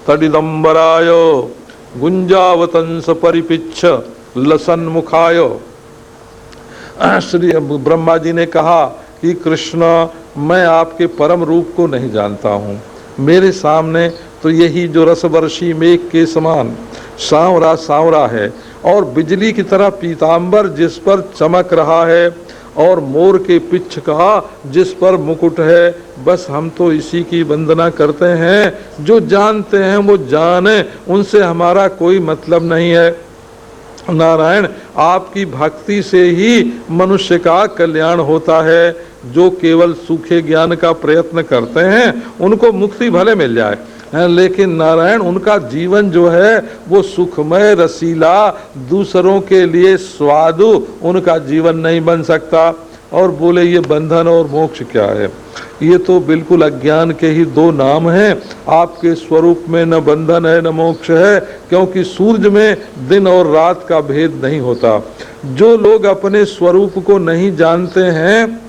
तडिदंबराय गुंजावतंस परिपिच्छ लसन्मुखाय। श्री ब्रह्मा जी ने कहा कि कृष्ण, मैं आपके परम रूप को नहीं जानता हूँ। मेरे सामने तो यही जो रसवर्षी मेघ के समान सांवरा सांवरा है और बिजली की तरह पीतांबर जिस पर चमक रहा है और मोर के पिच्छ का जिस पर मुकुट है, बस हम तो इसी की वंदना करते हैं। जो जानते हैं वो जाने, उनसे हमारा कोई मतलब नहीं है। नारायण, आपकी भक्ति से ही मनुष्य का कल्याण होता है। जो केवल सूखे ज्ञान का प्रयत्न करते हैं उनको मुक्ति भले मिल जाए, लेकिन नारायण उनका जीवन जो है वो सुखमय रसीला, दूसरों के लिए स्वादु उनका जीवन नहीं बन सकता। और बोले ये बंधन और मोक्ष क्या है? ये तो बिल्कुल अज्ञान के ही दो नाम हैं। आपके स्वरूप में न बंधन है न मोक्ष है, क्योंकि सूरज में दिन और रात का भेद नहीं होता। जो लोग अपने स्वरूप को नहीं जानते हैं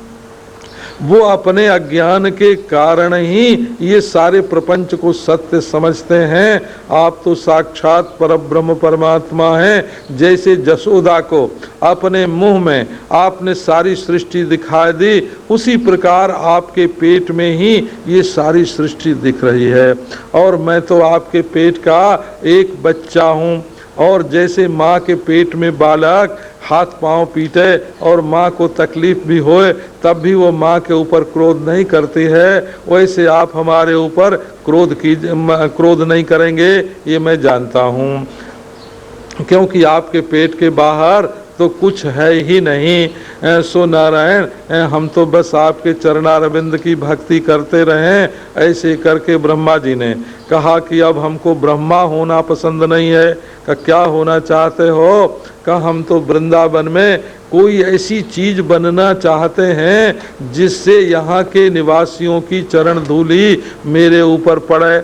वो अपने अज्ञान के कारण ही ये सारे प्रपंच को सत्य समझते हैं। आप तो साक्षात परब्रह्म परमात्मा हैं। जैसे जसोदा को अपने मुंह में आपने सारी सृष्टि दिखा दी, उसी प्रकार आपके पेट में ही ये सारी सृष्टि दिख रही है। और मैं तो आपके पेट का एक बच्चा हूँ। और जैसे माँ के पेट में बालक हाथ पांव पीटे और माँ को तकलीफ भी होए तब भी वो माँ के ऊपर क्रोध नहीं करती है, वैसे आप हमारे ऊपर क्रोध नहीं करेंगे, ये मैं जानता हूँ। क्योंकि आपके पेट के बाहर तो कुछ है ही नहीं। सो नारायण, हम तो बस आपके चरणारविंद की भक्ति करते रहें। ऐसे करके ब्रह्मा जी ने कहा कि अब हमको ब्रह्मा होना पसंद नहीं है। का क्या होना चाहते हो? का हम तो वृंदावन में कोई ऐसी चीज बनना चाहते हैं जिससे यहाँ के निवासियों की चरण धूलि मेरे ऊपर पड़े।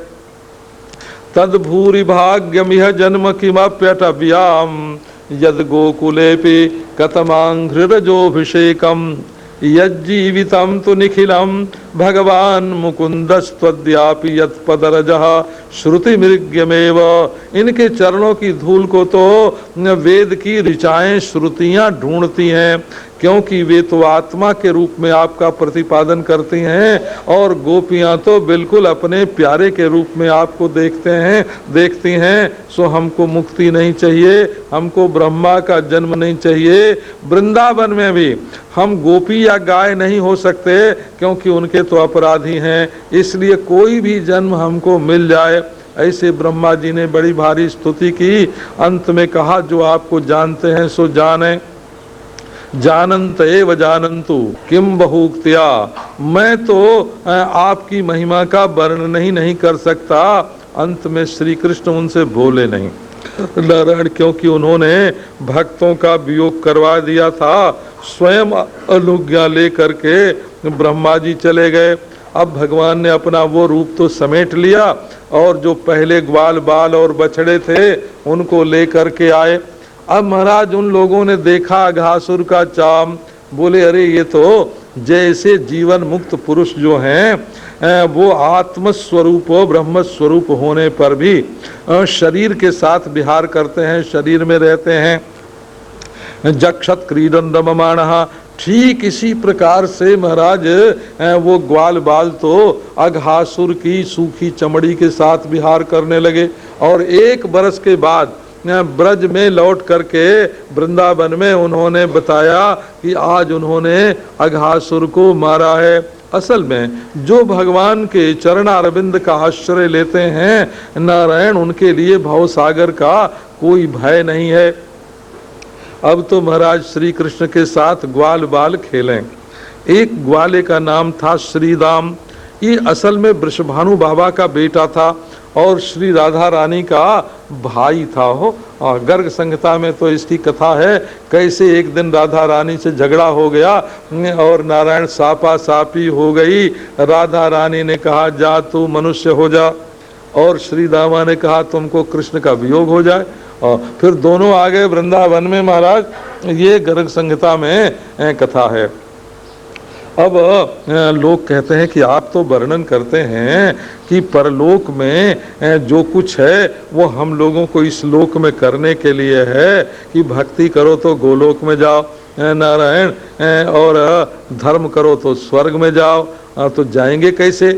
तद भूरि भाग्यमिह जन्म किमप्यटव्याम यद गोकुलेपि कतमांघ्रिरजोभिषेकम यज्जीवितं तु निखिलम भगवान मुकुंदस्त्वद्यापि यत्पदरजः श्रुति मृग्यमेव। इनके चरणों की धूल को तो वेद की ऋचाएं श्रुतियां ढूंढती हैं, क्योंकि वे तो आत्मा के रूप में आपका प्रतिपादन करती हैं और गोपियां तो बिल्कुल अपने प्यारे के रूप में आपको देखती हैं। सो हमको मुक्ति नहीं चाहिए, हमको ब्रह्मा का जन्म नहीं चाहिए। वृंदावन में भी हम गोपी या गाय नहीं हो सकते, क्योंकि उनके तो अपराधी हैं। इसलिए कोई भी जन्म हमको मिल जाए। ऐसे ब्रह्मा जी ने बड़ी भारी स्तुति की। अंत में कहा, जो आपको जानते हैं सो जाने, जानंत एव जानन्तु किम बहुक्त्या। मैं तो आपकी महिमा का वर्णन नहीं कर सकता। अंत में श्री कृष्ण उनसे बोले नहीं नारायण, क्योंकि उन्होंने भक्तों का वियोग करवा दिया था। स्वयं अनुज्ञा ले करके ब्रह्मा जी चले गए। अब भगवान ने अपना वो रूप तो समेट लिया और जो पहले ग्वाल बाल और बछड़े थे उनको ले करके आए। अब महाराज उन लोगों ने देखा घासुर का चाम, बोले अरे ये तो जैसे जीवन मुक्त पुरुष जो हैं वो आत्मस्वरूप ब्रह्म स्वरूप होने पर भी शरीर के साथ विहार करते हैं, शरीर में रहते हैं। जक्षत क्रीडन रममाणः, ठीक इसी प्रकार से महाराज वो ग्वाल बाल तो अघासुर की सूखी चमड़ी के साथ विहार करने लगे। और 1 बरस के बाद ब्रज में लौट करके वृंदावन में उन्होंने बताया कि आज उन्होंने अघासुर को मारा है। असल में जो भगवान के चरणारविंद का आश्रय लेते हैं नारायण, उनके लिए भवसागर का कोई भय नहीं है। अब तो महाराज श्री कृष्ण के साथ ग्वाल बाल खेलें। एक ग्वाले का नाम था श्रीदाम। ये असल में वृषभानु बाबा का बेटा था और श्री राधा रानी का भाई था। हो गर्ग संहिता में तो इसकी कथा है, कैसे एक दिन राधा रानी से झगड़ा हो गया और नारायण सापा सापी हो गई। राधा रानी ने कहा जा तू मनुष्य हो जा, और श्री दामा ने कहा तुमको कृष्ण का वियोग हो जाए। और फिर दोनों आ गए वृंदावन में महाराज। ये गर्ग संहिता में कथा है। अब लोग कहते हैं कि आप तो वर्णन करते हैं कि परलोक में जो कुछ है वो हम लोगों को इस लोक में करने के लिए है कि भक्ति करो तो गोलोक में जाओ नारायण, और धर्म करो तो स्वर्ग में जाओ। तो जाएंगे कैसे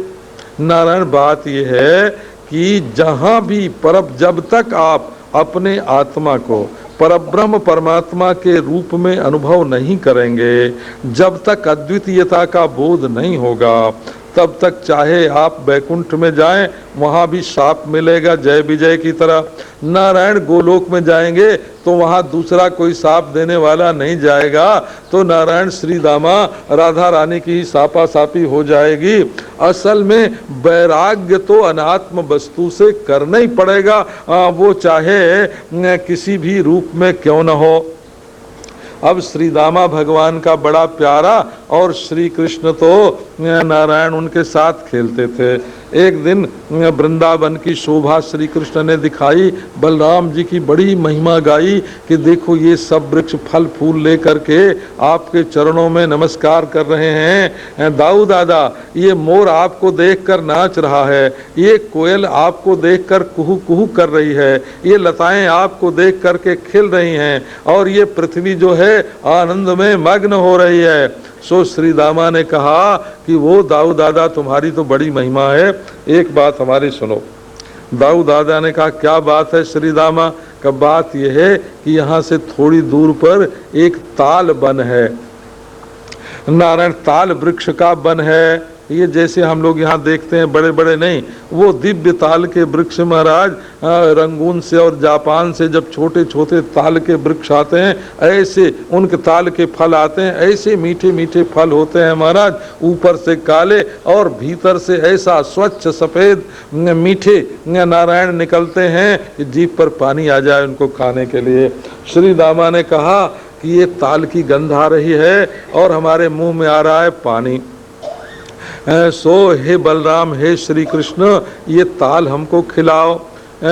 नारायण? बात ये है कि जहाँ भी जब तक आप अपने आत्मा को परब्रह्म परमात्मा के रूप में अनुभव नहीं करेंगे, जब तक अद्वितीयता का बोध नहीं होगा, तब तक चाहे आप बैकुंठ में जाएं वहां भी शाप मिलेगा जय विजय की तरह। नारायण गोलोक में जाएंगे तो वहां दूसरा कोई शाप देने वाला नहीं जाएगा, तो नारायण श्री दामा राधा रानी की ही सापा सापी हो जाएगी। असल में वैराग्य तो अनात्म वस्तु से करना ही पड़ेगा, वो चाहे किसी भी रूप में क्यों न हो। अब श्री दामा भगवान का बड़ा प्यारा और श्री कृष्ण तो नारायण उनके साथ खेलते थे। एक दिन वृंदावन की शोभा श्री कृष्ण ने दिखाई, बलराम जी की बड़ी महिमा गाई कि देखो ये सब वृक्ष फल फूल लेकर के आपके चरणों में नमस्कार कर रहे हैं। दाऊ दादा, ये मोर आपको देखकर नाच रहा है, ये कोयल आपको देखकर कुहू कुहू कर रही है, ये लताएं आपको देख करके खिल रही हैं, और ये पृथ्वी जो है आनंद में मग्न हो रही है। सो श्री दामा ने कहा कि वो दाऊ दादा तुम्हारी तो बड़ी महिमा है, एक बात हमारी सुनो। दाऊ दादा ने कहा क्या बात है श्री दामा? का बात यह है कि यहाँ से थोड़ी दूर पर एक ताल वन है, नारायण ताल वृक्ष का वन है। ये जैसे हम लोग यहाँ देखते हैं बड़े बड़े नहीं, वो दिव्य ताल के वृक्ष महाराज, रंगून से और जापान से जब छोटे छोटे ताल के वृक्ष आते हैं, ऐसे उनके ताल के फल आते हैं, ऐसे मीठे मीठे फल होते हैं महाराज, ऊपर से काले और भीतर से ऐसा स्वच्छ सफेद मीठे नारायण निकलते हैं कि जीभ पर पानी आ जाए उनको खाने के लिए। श्री दामा ने कहा कि ये ताल की गंध आ रही है और हमारे मुंह में आ रहा है पानी। सो हे बलराम, हे श्री कृष्ण, ये ताल हमको खिलाओ।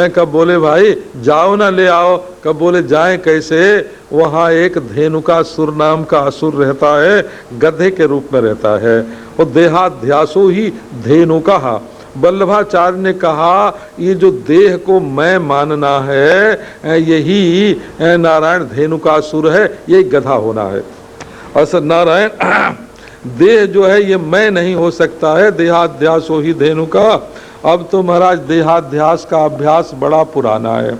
कब बोले भाई जाओ ना ले आओ। कब बोले जाएं कैसे? वहाँ एक धेनुकासुर नाम का असुर रहता है, गधे के रूप में रहता है, और देहाध्यासो ही धेनुका। वल्लभाचार्य ने कहा ये जो देह को मैं मानना है यही नारायण धेनुकासुर है, यही गधा होना है। असल नारायण देह जो है ये मैं नहीं हो सकता है, देहाध्यास हो ही धेनु का। अब तो महाराज देहाध्यास का अभ्यास बड़ा पुराना है,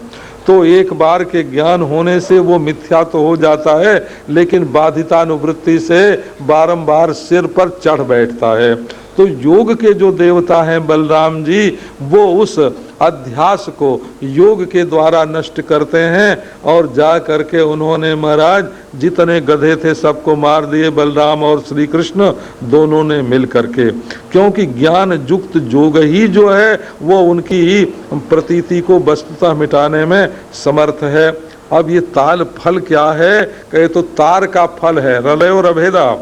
तो एक बार के ज्ञान होने से वो मिथ्या तो हो जाता है, लेकिन बाधितानुवृत्ति से बारंबार सिर पर चढ़ बैठता है। तो योग के जो देवता हैं बलराम जी, वो उस अध्यास को योग के द्वारा नष्ट करते हैं, और जा करके उन्होंने महाराज जितने गधे थे सबको मार दिए, बलराम और श्री कृष्ण दोनों ने मिल करके। क्योंकि ज्ञान युक्त योग ही जो है वो उनकी प्रतीति को वस्तुतः मिटाने में समर्थ है। अब ये ताल फल क्या है? कहे तो तार का फल है, रलयो रभेदा।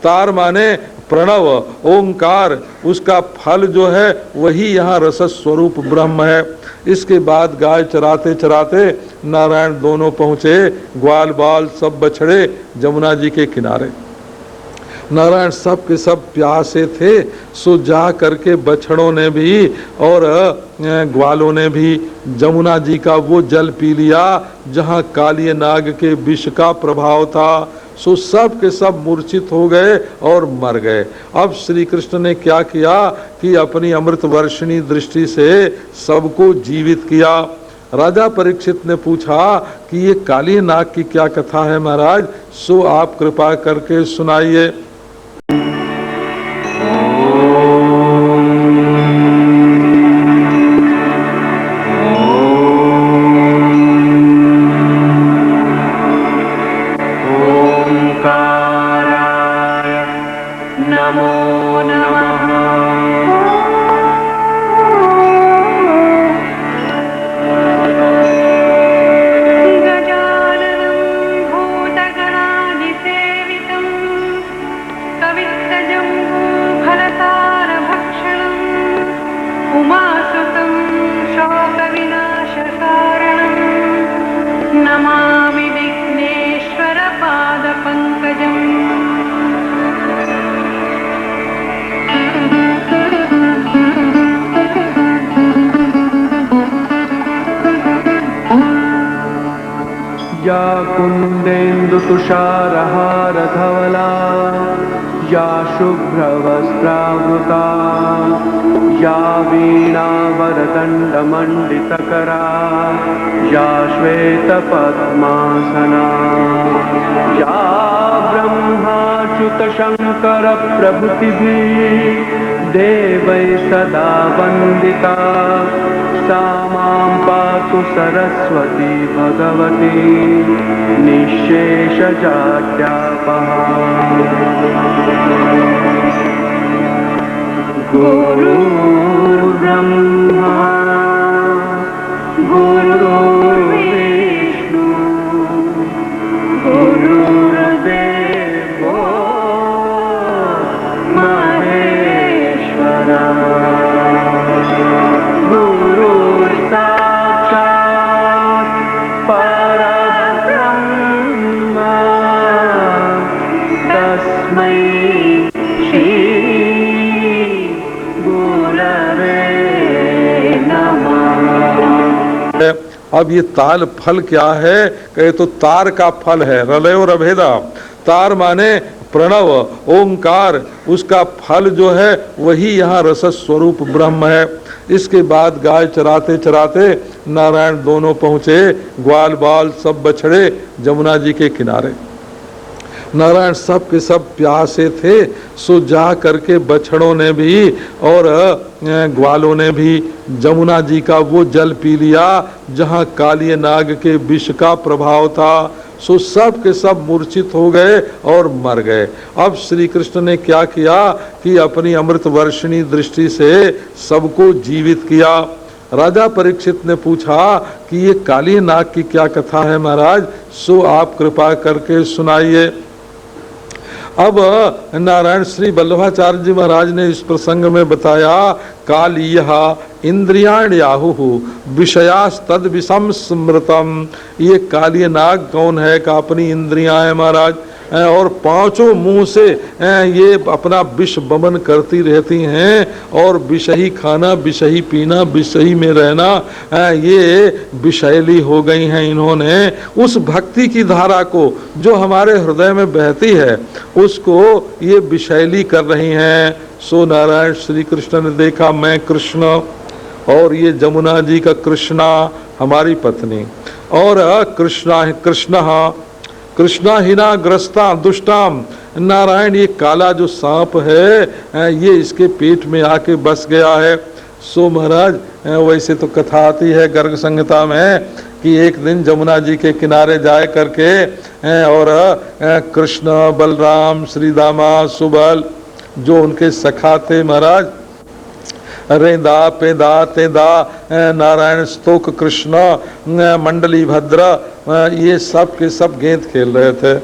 तार माने प्रणव ओंकार, उसका फल जो है वही यहाँ रस स्वरूप ब्रह्म है। इसके बाद गाय चराते चराते नारायण दोनों पहुँचे, ग्वाल बाल सब बछड़े जमुना जी के किनारे। नारायण सब के सब प्यासे थे, सो जा करके बछड़ों ने भी और ग्वालों ने भी जमुना जी का वो जल पी लिया जहाँ कालिय नाग के विष का प्रभाव था। सो सब के सब मूर्छित हो गए और मर गए। अब श्री कृष्ण ने क्या किया कि अपनी अमृत वर्षिणी दृष्टि से सबको जीवित किया। राजा परीक्षित ने पूछा कि ये काली नाग की क्या कथा है महाराज? सो आप कृपा करके सुनाइए। या कुन्देन्दुतुषारहारधवला या शुभ्रवस्त्रावृता या वीणावरदण्डमण्डितकरा या श्वेतपद्मासना या ब्रह्माच्युतशङ्करप्रभृतिभिः देवैः सदा वन्दिता सा मां पातु सरस्वती भगवती निःशेषजाड्यापहा। गुरुर्ब्रह्मा गुरुर्विष्णु गुरुर्देवो महेश्वरा गुरुर्साक्षात् परब्रह्म तस्मै श्री गुरवे नमः। अब ये ताल फल क्या है? कहे तो तार का फल है, रलयो रभेदा। तार माने प्रणव ओंकार, उसका फल जो है वही यहाँ रस स्वरूप ब्रह्म है। इसके बाद गाय चराते चराते नारायण दोनों पहुँचे, ग्वाल बाल सब बछड़े जमुना जी के किनारे। नारायण सब के सब प्यासे थे, सो जा करके बछड़ों ने भी और ग्वालों ने भी जमुना जी का वो जल पी लिया जहाँ कालिय नाग के विष का प्रभाव था। सो सब के सब मूर्छित हो गए और मर गए। अब श्री कृष्ण ने क्या किया कि अपनी अमृत वर्षिणी दृष्टि से सबको जीवित किया। राजा परीक्षित ने पूछा कि ये कालिय नाग की क्या कथा है महाराज? सो आप कृपा करके सुनाइए। अब नारायण श्री वल्लभाचार्य जी महाराज ने इस प्रसंग में बताया, कालियः इंद्रियाण्याहुः विषयास्तद विषम स्मृतम। ये कालिय नाग कौन है? का अपनी इंद्रियां है महाराज, और पांचों मुंह से ये अपना विष बमन करती रहती हैं, और विष ही खाना, विष ही पीना, विष ही में रहना, ये विषैली हो गई हैं। इन्होंने उस भक्ति की धारा को जो हमारे हृदय में बहती है उसको ये विषैली कर रही हैं। सो नारायण श्री कृष्ण ने देखा, मैं कृष्ण और ये जमुना जी का कृष्णा हमारी पत्नी, और कृष्णा हिना ग्रस्ता दुष्टाम। नारायण ये काला जो सांप है ये इसके पेट में आके बस गया है। सो महाराज वैसे तो कथा आती है गर्ग संहिता में कि एक दिन जमुना जी के किनारे जाए करके और कृष्ण बलराम श्रीदामा सुबल जो उनके सखा थे महाराज, रेंदा पेदा तेदा नारायण स्तोक कृष्ण मंडली भद्र, ये सब के सब गेंद खेल रहे थे।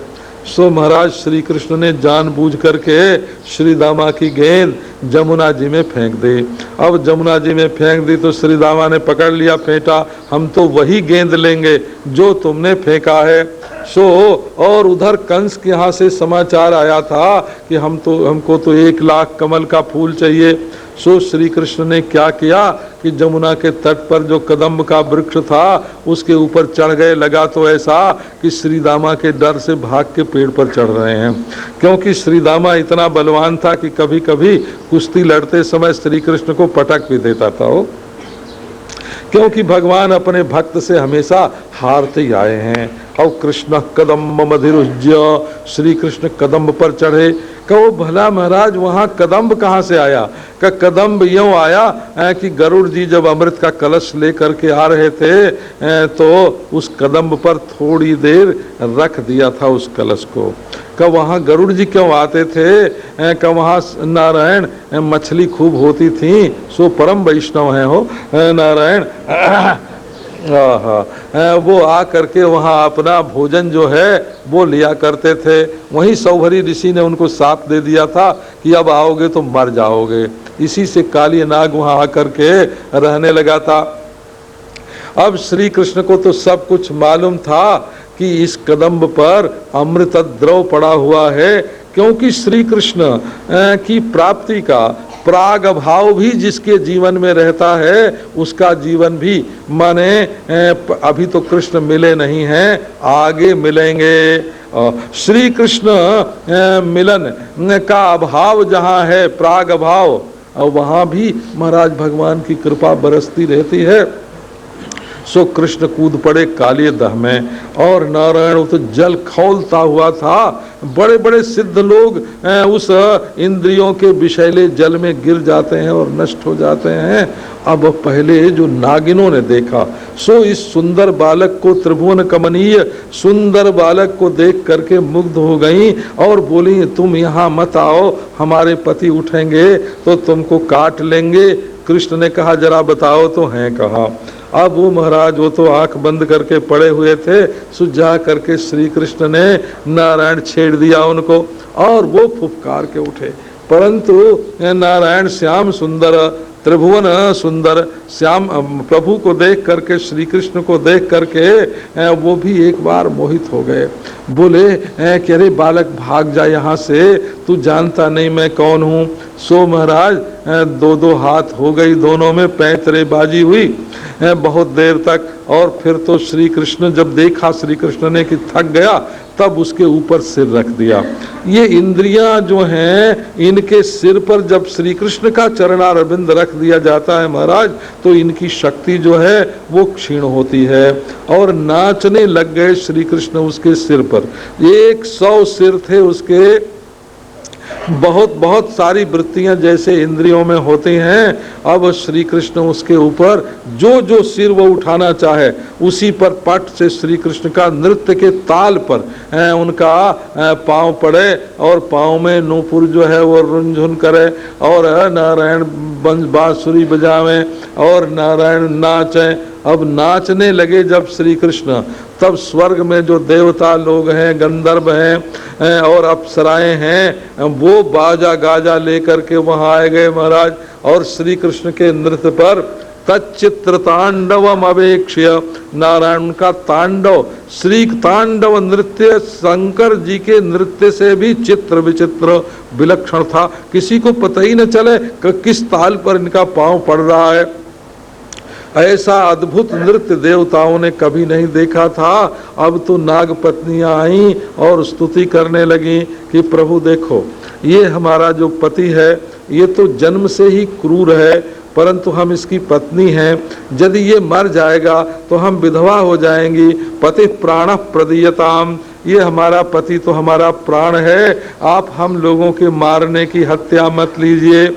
सो महाराज श्री कृष्ण ने जानबूझ करके श्री दामा की गेंद जमुना जी में फेंक दी। अब जमुना जी में फेंक दी तो श्री दामा ने पकड़ लिया, फेंटा, हम तो वही गेंद लेंगे जो तुमने फेंका है। सो और उधर कंस के यहाँ से समाचार आया था कि हमको तो 1 लाख कमल का फूल चाहिए। सो श्री कृष्ण ने क्या किया कि जमुना के तट पर जो कदम्ब का वृक्ष था उसके ऊपर चढ़ गए। लगा तो ऐसा कि श्रीदामा के डर से भाग के पेड़ पर चढ़ रहे हैं, क्योंकि श्रीदामा इतना बलवान था कि कभी कभी कुश्ती लड़ते समय श्री कृष्ण को पटक भी देता था वो, क्योंकि भगवान अपने भक्त से हमेशा हारते ही आए हैं। और कृष्ण कदम्ब मधिरुज्य, श्री कृष्ण कदम्ब पर चढ़े। कहो भला महाराज वहाँ कदम्ब कहाँ से आया? का कदम्ब यूँ आया कि गरुड़ जी जब अमृत का कलश लेकर के आ रहे थे तो उस कदम्ब पर थोड़ी देर रख दिया था उस कलश को। का वहाँ गरुड़ जी क्यों आते थे? का वहाँ नारायण मछली खूब होती थी, सो परम वैष्णव है हो नारायण। वो आ करके वहाँ अपना भोजन जो है वो लिया करते थे। वहीं सौभरी ऋषि ने उनको साप दे दिया था कि अब आओगे तो मर जाओगे। इसी से काली नाग वहाँ आकर के रहने लगा था। अब श्री कृष्ण को तो सब कुछ मालूम था कि इस कदम्ब पर अमृत द्रव पड़ा हुआ है, क्योंकि श्री कृष्ण की प्राप्ति का प्राग भाव भी जिसके जीवन में रहता है उसका जीवन भी माने अभी तो कृष्ण मिले नहीं हैं, आगे मिलेंगे। श्री कृष्ण मिलन का अभाव जहाँ है, प्राग भाव, और वहाँ भी महाराज भगवान की कृपा बरसती रहती है। सो कृष्ण कूद पड़े काले दह में, और नारायण तो जल खौलता हुआ था। बड़े बड़े सिद्ध लोग उस इंद्रियों के विषैले जल में गिर जाते हैं और नष्ट हो जाते हैं। अब पहले जो नागिनों ने देखा, सो इस सुंदर बालक को, त्रिभुवन कमनीय सुंदर बालक को देख करके मुग्ध हो गई और बोली, तुम यहाँ मत आओ, हमारे पति उठेंगे तो तुमको काट लेंगे। कृष्ण ने कहा, जरा बताओ तो हैं कहाँ। अब वो महाराज वो तो आंख बंद करके पड़े हुए थे, सुझा करके श्री कृष्ण ने नारायण छेड़ दिया उनको और वो फुफकार के उठे। परंतु नारायण श्याम सुंदर, त्रिभुवन सुंदर श्याम प्रभु को देख करके, श्री कृष्ण को देख करके वो भी एक बार मोहित हो गए। बोले कि अरे बालक भाग जा यहाँ से, तू जानता नहीं मैं कौन हूँ। सो महाराज दो दो हाथ हो गई, दोनों में पैंतरेबाजी हुई बहुत देर तक। और फिर तो श्री कृष्ण जब देखा श्री कृष्ण ने कि थक गया, तब उसके ऊपर सिर रख दिया। ये इंद्रियां जो हैं, इनके सिर पर जब श्री कृष्ण का चरणारविंद रख दिया जाता है महाराज, तो इनकी शक्ति जो है वो क्षीण होती है। और नाचने लग गए श्री कृष्ण उसके सिर पर। 100 सिर थे उसके, बहुत बहुत सारी वृत्तियां जैसे इंद्रियों में होती हैं। अब श्री कृष्ण उसके ऊपर जो जो सिर वो उठाना चाहे उसी पर पट से श्री कृष्ण का नृत्य के ताल पर उनका पांव पड़े, और पांव में नूपुर जो है वो रुंझुन करे, और नारायण बांसुरी बजावे और नारायण नाचे। अब नाचने लगे जब श्री कृष्ण, तब स्वर्ग में जो देवता लोग हैं, गंधर्व हैं और अप्सराएं हैं, वो बाजा गाजा लेकर के वहां आए गए महाराज। और श्री कृष्ण के नृत्य पर तच्चित्र तांडवम अवेक्ष्य, नारायण का तांडव, श्री तांडव नृत्य शंकर जी के नृत्य से भी चित्र विचित्र विलक्षण था। किसी को पता ही न चले कि किस ताल पर इनका पांव पड़ रहा है। ऐसा अद्भुत नृत्य देवताओं ने कभी नहीं देखा था। अब तो नाग पत्नियां आई और स्तुति करने लगी कि प्रभु देखो, ये हमारा जो पति है ये तो जन्म से ही क्रूर है, परंतु हम इसकी पत्नी हैं। यदि ये मर जाएगा तो हम विधवा हो जाएंगी। पति प्राण प्रदीयताम, ये हमारा पति तो हमारा प्राण है। आप हम लोगों के मारने की हत्या मत लीजिए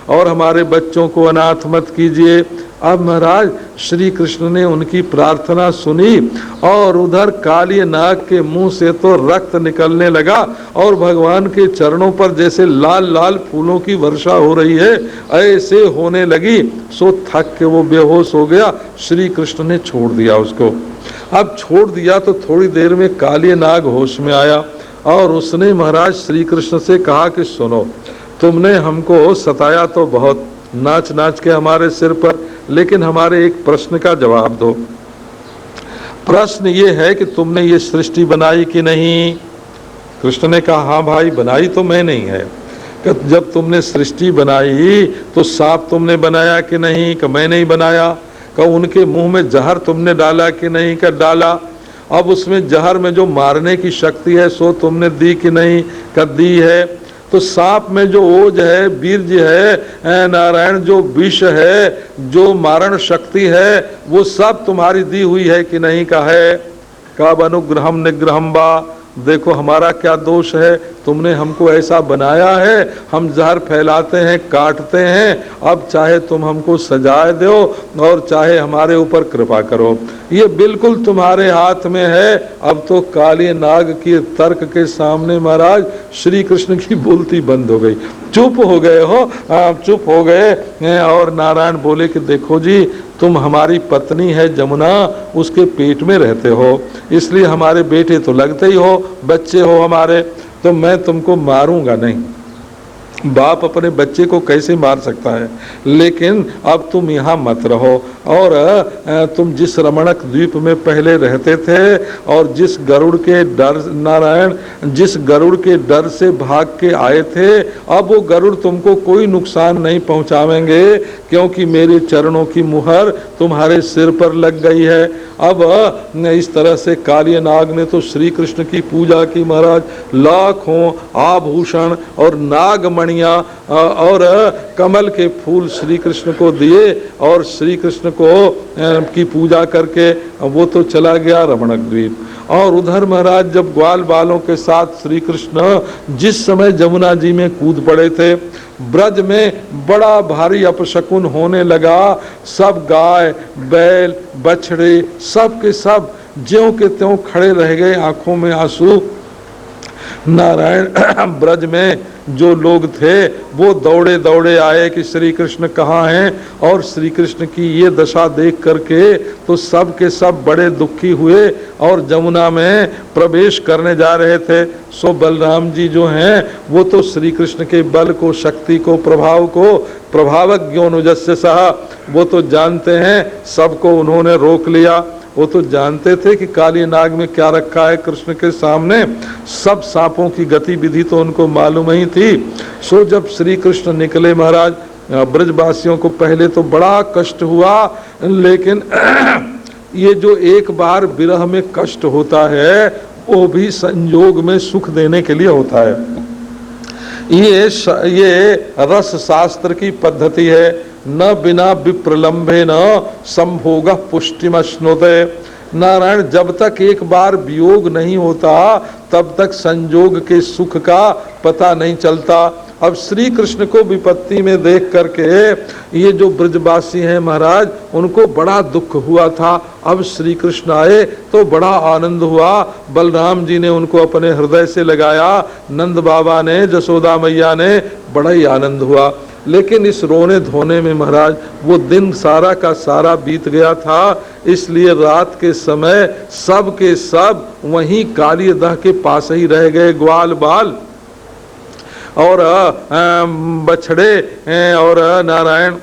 और हमारे बच्चों को अनाथ मत कीजिए। अब महाराज श्री कृष्ण ने उनकी प्रार्थना सुनी और उधर काली नाग के मुंह से तो रक्त निकलने लगा और भगवान के चरणों पर जैसे लाल लाल फूलों की वर्षा हो रही है ऐसे होने लगी। सो थक के वो बेहोश हो गया। श्री कृष्ण ने छोड़ दिया उसको। अब छोड़ दिया तो थोड़ी देर में काली नाग होश में आया और उसने महाराज श्री कृष्ण से कहा कि सुनो, तुमने हमको सताया तो बहुत, नाच नाच के हमारे सिर पर, लेकिन हमारे एक प्रश्न का जवाब दो। प्रश्न ये है कि तुमने ये सृष्टि बनाई कि नहीं। कृष्ण ने कहा हाँ भाई, बनाई तो मैं नहीं है। कि जब तुमने सृष्टि बनाई तो सांप तुमने बनाया कि नहीं। कि मैं नहीं बनाया। कि उनके मुंह में जहर तुमने डाला कि नहीं। कि डाला। अब उसमें जहर में जो मारने की शक्ति है सो तुमने दी कि नहीं। कि दी है। तो सांप में जो ओज है, बीर्ज है, नारायण जो विष है, जो मारण शक्ति है, वो सब तुम्हारी दी हुई है कि नहीं। का है। कब अनुग्रहम निग्रहम बा, देखो हमारा क्या दोष है, तुमने हमको ऐसा बनाया है, हम जहर फैलाते हैं, काटते हैं। अब चाहे तुम हमको सजाए दो और चाहे हमारे ऊपर कृपा करो, ये बिल्कुल तुम्हारे हाथ में है। अब तो काली नाग के तर्क के सामने महाराज श्री कृष्ण की बोलती बंद हो गई। चुप हो गए हो, चुप हो गए। और नारायण बोले कि देखो जी, तुम हमारी पत्नी है जमुना, उसके पेट में रहते हो, इसलिए हमारे बेटे तो लगते ही हो, बच्चे हो हमारे, तो मैं तुमको मारूंगा नहीं। बाप अपने बच्चे को कैसे मार सकता है, लेकिन अब तुम यहाँ मत रहो। और तुम जिस रमणक द्वीप में पहले रहते थे और जिस गरुड़ के डर, नारायण, जिस गरुड़ के डर से भाग के आए थे, अब वो गरुड़ तुमको कोई नुकसान नहीं पहुंचावेंगे, क्योंकि मेरे चरणों की मुहर तुम्हारे सिर पर लग गई है। अब इस तरह से कालिय नाग ने तो श्री कृष्ण की पूजा की महाराज, लाखों आभूषण और नागमणियां और कमल के फूल श्री कृष्ण को दिए और श्री कृष्ण को की पूजा करके वो तो चला गया रमणक द्वीप। और उधर महाराज जब ग्वाल बालों के साथ श्री कृष्ण जिस समय जमुना जी में कूद पड़े थे, ब्रज में बड़ा भारी अपशकुन होने लगा। सब गाय बैल बछड़े सब के सब ज्यों के त्यों खड़े रह गए, आंखों में आंसू। नारायण ब्रज में जो लोग थे वो दौड़े दौड़े आए कि श्री कृष्ण कहाँ हैं, और श्री कृष्ण की ये दशा देख करके तो सब के सब बड़े दुखी हुए और जमुना में प्रवेश करने जा रहे थे। सो बलराम जी जो हैं वो तो श्री कृष्ण के बल को, शक्ति को, प्रभाव को प्रभावज्ञोनुजस्य सहा वो तो जानते हैं, सबको उन्होंने रोक लिया। वो तो जानते थे कि काली नाग में क्या रखा है कृष्ण के सामने, सब सांपों की गतिविधि तो उनको मालूम ही थी। सो जब श्री कृष्ण निकले महाराज, ब्रजवासियों को पहले तो बड़ा कष्ट हुआ, लेकिन ये जो एक बार विरह में कष्ट होता है वो भी संयोग में सुख देने के लिए होता है। ये रस शास्त्र की पद्धति है। न बिना विप्रलंबे न संभोग पुष्टिमश्नुते। नारायण, जब तक एक बार वियोग नहीं होता तब तक संयोग के सुख का पता नहीं चलता। अब श्री कृष्ण को विपत्ति में देख करके ये जो ब्रजवासी हैं महाराज, उनको बड़ा दुख हुआ था। अब श्री कृष्ण आए तो बड़ा आनंद हुआ। बलराम जी ने उनको अपने हृदय से लगाया, नंद बाबा ने, जसोदा मैया ने, बड़ा ही आनंद हुआ। लेकिन इस रोने धोने में महाराज वो दिन सारा का सारा बीत गया था, इसलिए रात के समय सब के सब वहीं कालियदह के पास ही रह गए। ग्वाल बाल और बछड़े और नारायण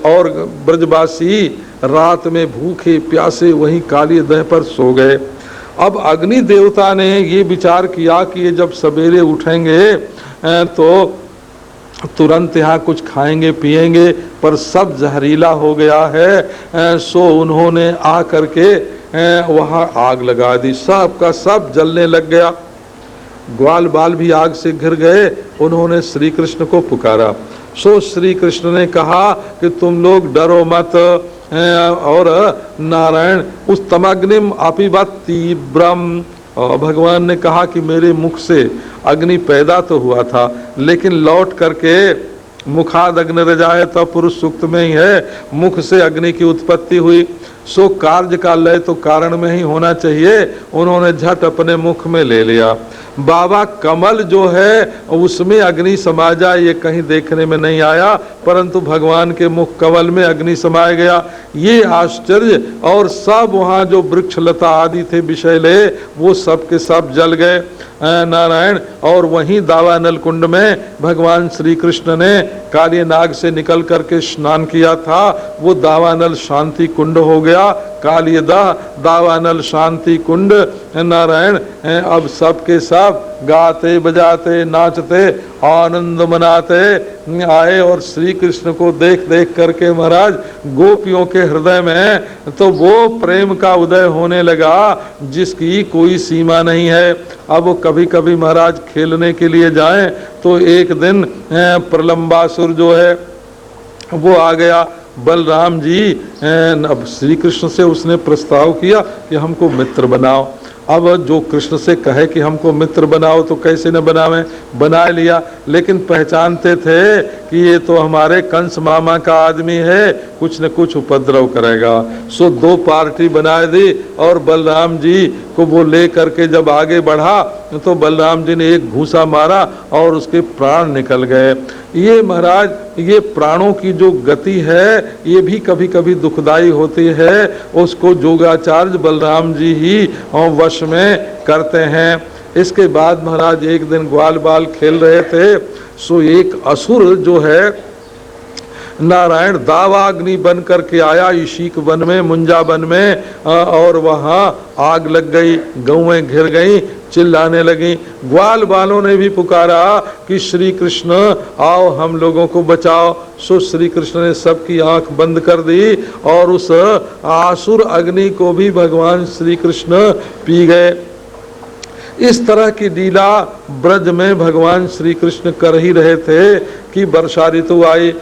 और ब्रजवासी रात में भूखे प्यासे वहीं कालियदह पर सो गए। अब अग्नि देवता ने ये विचार किया कि ये जब सवेरे उठेंगे तो तुरंत यहाँ कुछ खाएंगे पिएंगे, पर सब जहरीला हो गया है। सो उन्होंने आ करके वहाँ आग लगा दी, सब का सब जलने लग गया। ग्वाल बाल भी आग से घिर गए। उन्होंने श्री कृष्ण को पुकारा। सो श्री कृष्ण ने कहा कि तुम लोग डरो मत। और नारायण उस तमग्निम अपिबत तीव्रम, भगवान ने कहा कि मेरे मुख से अग्नि पैदा तो हुआ था, लेकिन लौट करके मुखाद अग्नि रजाए तो पुरुष सूक्त में ही है, मुख से अग्नि की उत्पत्ति हुई। सो कार्य का लय तो कारण में ही होना चाहिए। उन्होंने झट अपने मुख में ले लिया। बाबा कमल जो है उसमें अग्नि समा जाए ये कहीं देखने में नहीं आया, परंतु भगवान के मुख कमल में अग्नि समाया गया। ये आश्चर्य। और सब वहाँ जो वृक्ष लता आदि थे विषैले, वो सब के सब जल गए नारायण। और वहीं दावानल कुंड में भगवान श्री कृष्ण ने काली नाग से निकल करके स्नान किया था, वो दावानल शांति कुंड हो गया। कालियदह दावानल शांति कुंड नारायण। अब सब के सब गाते बजाते नाचते आनंद मनाते आए और श्री कृष्ण को देख देख करके महाराज गोपियों के हृदय में तो वो प्रेम का उदय होने लगा जिसकी कोई सीमा नहीं है। अब वो कभी कभी महाराज खेलने के लिए जाएं तो एक दिन प्रलंबासुर जो है वो आ गया। बलराम जी अब श्री कृष्ण से उसने प्रस्ताव किया कि हमको मित्र बनाओ। अब जो कृष्ण से कहे कि हमको मित्र बनाओ तो कैसे न बनावे, बना लिया। लेकिन पहचानते थे कि ये तो हमारे कंस मामा का आदमी है, कुछ न कुछ उपद्रव करेगा। सो दो पार्टी बना दी और बलराम जी को वो ले करके जब आगे बढ़ा तो बलराम जी ने एक घूसा मारा और उसके प्राण निकल गए। ये महाराज ये प्राणों की जो गति है ये भी कभी कभी दुखदाई होती है, उसको जोगाचार्य बलराम जी ही वश में करते हैं। इसके बाद महाराज एक दिन ग्वाल बाल खेल रहे थे, सो एक असुर जो है नारायण दावाग्नि बन करके आया ईशिक वन में, मुंजा वन में, और वहाँ आग लग गई, गौएं घिर गई, चिल्लाने लगी। ग्वाल बालों ने भी पुकारा कि श्री कृष्ण आओ हम लोगों को बचाओ। सो श्री कृष्ण ने सबकी आंख बंद कर दी और उस आसुर अग्नि को भी भगवान श्री कृष्ण पी गए। इस तरह की लीला ब्रज में भगवान श्री कृष्ण कर ही रहे थे कि वर्षा ऋतु आई।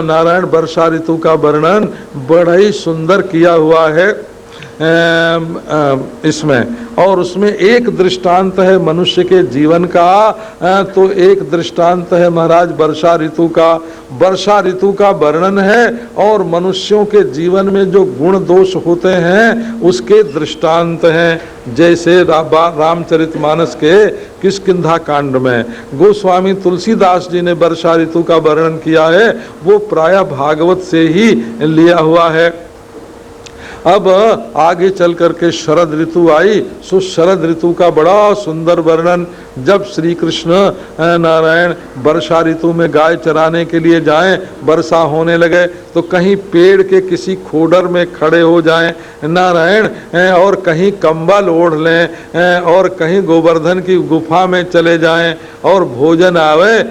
नारायण वर्षा ऋतु का वर्णन बड़ा ही सुंदर किया हुआ है इसमें, और उसमें एक दृष्टांत है मनुष्य के जीवन का, तो एक दृष्टांत है महाराज वर्षा ऋतु का। वर्षा ऋतु का वर्णन है और मनुष्यों के जीवन में जो गुण दोष होते हैं उसके दृष्टांत हैं। जैसे रामचरितमानस के किष्किंधा कांड में गोस्वामी तुलसीदास जी ने वर्षा ऋतु का वर्णन किया है, वो प्रायः भागवत से ही लिया हुआ है। अब आगे चल करके शरद ऋतु आई, सो शरद ऋतु का बड़ा सुंदर वर्णन। जब श्री कृष्ण नारायण वर्षा ऋतु में गाय चराने के लिए जाएं, वर्षा होने लगे तो कहीं पेड़ के किसी खोडर में खड़े हो जाएं नारायण, और कहीं कंबल ओढ़ लें, और कहीं गोवर्धन की गुफा में चले जाएं, और भोजन आवे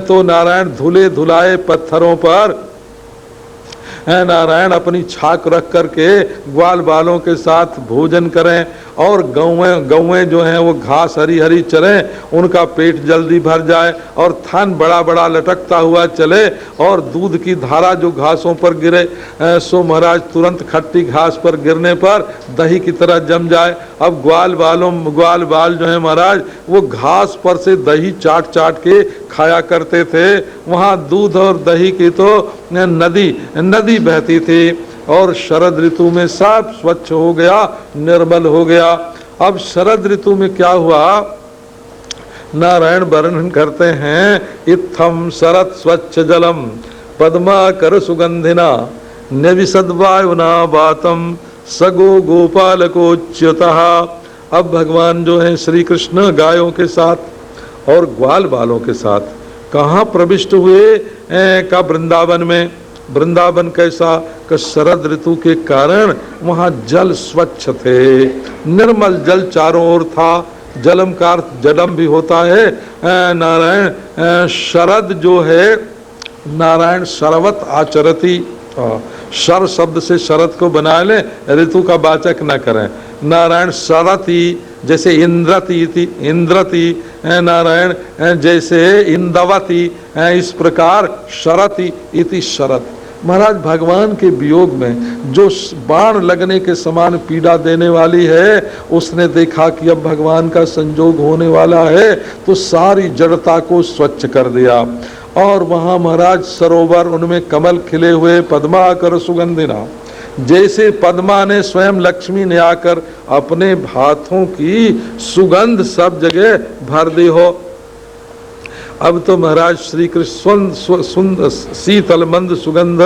तो नारायण धुले धुलाए पत्थरों पर नारायण अपनी छाक रख करके ग्वाल बालों के साथ भोजन करें, और गौएं जो हैं वो घास हरी हरी चरें, उनका पेट जल्दी भर जाए, और थन बड़ा बड़ा लटकता हुआ चले, और दूध की धारा जो घासों पर गिरे सो महाराज तुरंत खट्टी घास पर गिरने पर दही की तरह जम जाए। अब ग्वाल बाल जो है महाराज वो घास पर से दही चाट चाट के खाया करते थे। वहाँ दूध और दही की तो नदी बहती थी, और शरद ऋतु में सब स्वच्छ हो गया, निर्मल हो गया। अब शरद ऋतु में क्या हुआ, नारायण वर्णन करते हैं, इत्थम शरद स्वच्छ जलम पद्माकर सुगंधिना निविशद्वायुना वातम सगो गोपालकोच्युतः। अब भगवान जो है श्री कृष्ण गायों के साथ और ग्वाल बालों के साथ कहाँ प्रविष्ट हुए का वृंदावन में। वृंदावन कैसा कि शरद ऋतु के कारण वहाँ जल स्वच्छ थे, निर्मल जल चारों ओर था। जलम का अर्थ जलम भी होता है नारायण। शरद जो है नारायण शरवत आचरती, शर शब्द से शरद को बना ले, ऋतु का वाचक न करें। नारायण शरती जैसे इंद्रती नारायण जैसे इंदवती, इस प्रकार शरती इति शरद। महाराज भगवान के वियोग में जो बाण लगने के समान पीड़ा देने वाली है, उसने देखा कि अब भगवान का संजोग होने वाला है, तो सारी जड़ता को स्वच्छ कर दिया। और वहाँ महाराज सरोवर, उनमें कमल खिले हुए, पद्माकर सुगंधिना, जैसे पद्मा ने स्वयं लक्ष्मी ने आकर अपने हाथों की सुगंध सब जगह भर दी हो। अब तो महाराज श्री कृष्ण शीतल मंद सुगंध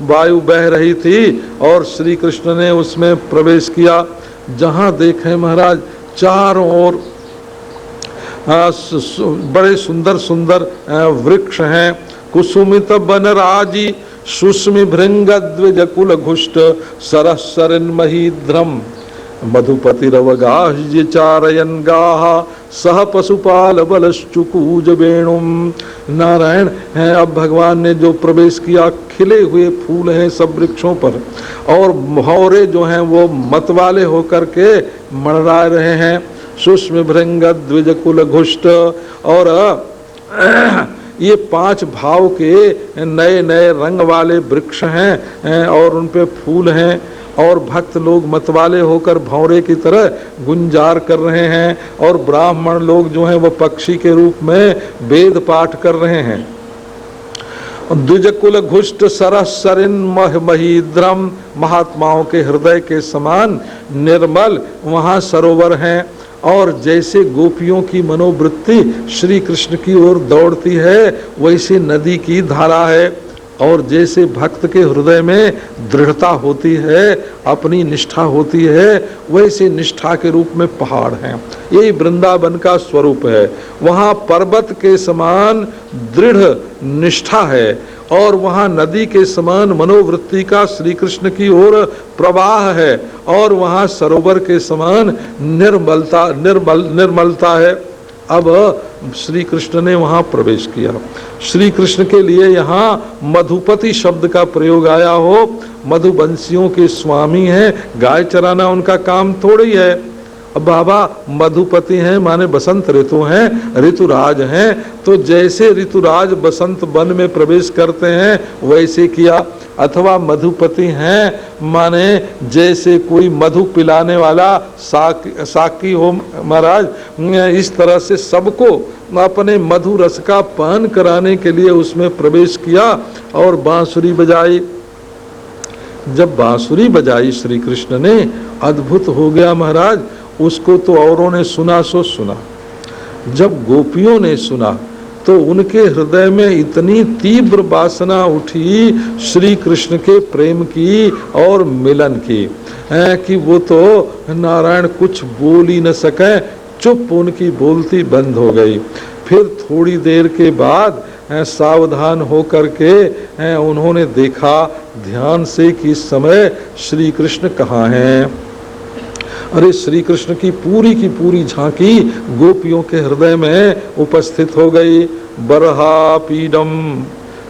वायु बह रही थी, और श्री कृष्ण ने उसमें प्रवेश किया। जहाँ देखें महाराज चारों ओर बड़े सुंदर सुंदर वृक्ष हैं। कुसुमित बनराजी सुष्मि भृंग द्विज कुल घुष्ट सरसरिन महीध्रम मधुपति रवगाह्य चारयन गाह सह पशुपाल बलश्चुकूज वेणुम। नारायण है, अब भगवान ने जो प्रवेश किया, खिले हुए फूल हैं सब वृक्षों पर, और भौरे जो हैं वो मतवाले होकर के मंडरा रहे हैं। सुष्मि भृंग द्विज कुल घुष्ट, और ये 5 भाव के नए नए रंग वाले वृक्ष हैं, और उन पे फूल हैं, और भक्त लोग मतवाले होकर भौरे की तरह गुंजार कर रहे हैं, और ब्राह्मण लोग जो हैं वो पक्षी के रूप में वेद पाठ कर रहे हैं। द्विजकुल घुष्ट सरसरिन महीद्रम, महात्माओं के हृदय के समान निर्मल वहाँ सरोवर हैं, और जैसे गोपियों की मनोवृत्ति श्री कृष्ण की ओर दौड़ती है, वैसी नदी की धारा है। और जैसे भक्त के हृदय में दृढ़ता होती है, अपनी निष्ठा होती है, वैसे निष्ठा के रूप में पहाड़ हैं। यही वृंदावन का स्वरूप है। वहाँ पर्वत के समान दृढ़ निष्ठा है और वहाँ नदी के समान मनोवृत्ति का श्री कृष्ण की ओर प्रवाह है और वहाँ सरोवर के समान निर्मलता है। अब श्री कृष्ण ने वहाँ प्रवेश किया। श्री कृष्ण के लिए यहाँ मधुपति शब्द का प्रयोग आया हो। मधुवंशियों के स्वामी हैं, गाय चराना उनका काम थोड़ी है। अब बाबा मधुपति हैं माने बसंत ऋतु हैं, ऋतुराज हैं, तो जैसे ऋतुराज बसंत वन में प्रवेश करते हैं वैसे किया। अथवा मधुपति हैं माने जैसे कोई मधु पिलाने वाला साकी हो महाराज, इस तरह से सबको अपने मधु रस का पान कराने के लिए उसमें प्रवेश किया और बांसुरी बजाई। जब बांसुरी बजाई श्री कृष्ण ने, अद्भुत हो गया महाराज। उसको तो औरों ने सुना सो सुना, जब गोपियों ने सुना तो उनके हृदय में इतनी तीव्र वासना उठी श्री कृष्ण के प्रेम की और मिलन की कि वो तो नारायण कुछ बोल ही न सके, चुप उनकी बोलती बंद हो गई। फिर थोड़ी देर के बाद सावधान होकर के उन्होंने देखा ध्यान से कि इस समय श्री कृष्ण कहाँ हैं। अरे श्री कृष्ण की पूरी झांकी गोपियों के हृदय में उपस्थित हो गई। बरहा पीडम